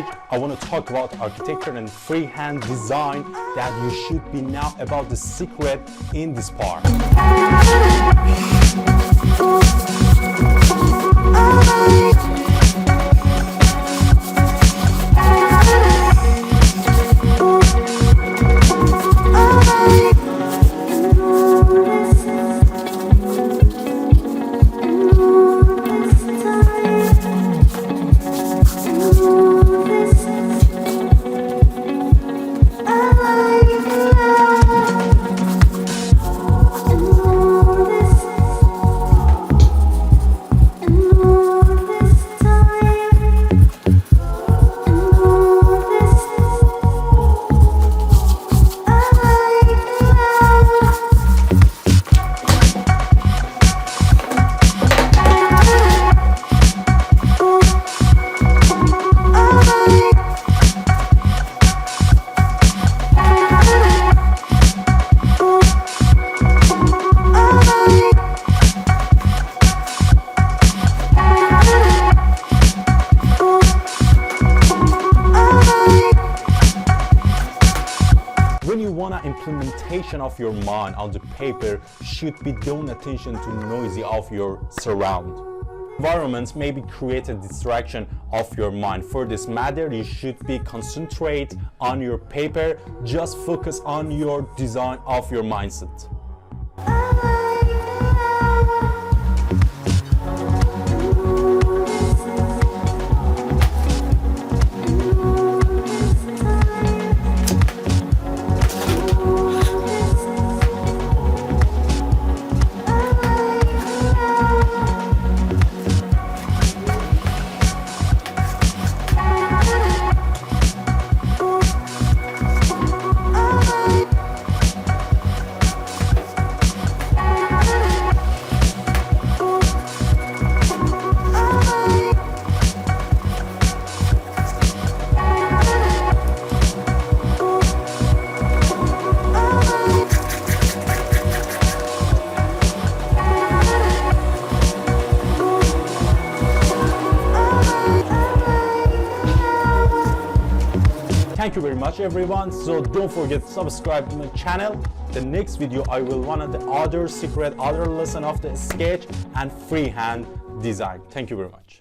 stage, I want to talk about architecture and freehand design that you should be know about the secret in this part. Implementation of your mind on the paper should be done attention to noisy of your surround. Environments maybe create a distraction of your mind. For this matter, you should be concentrate on your paper, just focus on your design of your mindset. Thank you very much everyone. So don't forget to subscribe to my channel. The next video I will one of the other secret, other lesson of the sketch and freehand design. Thank you very much.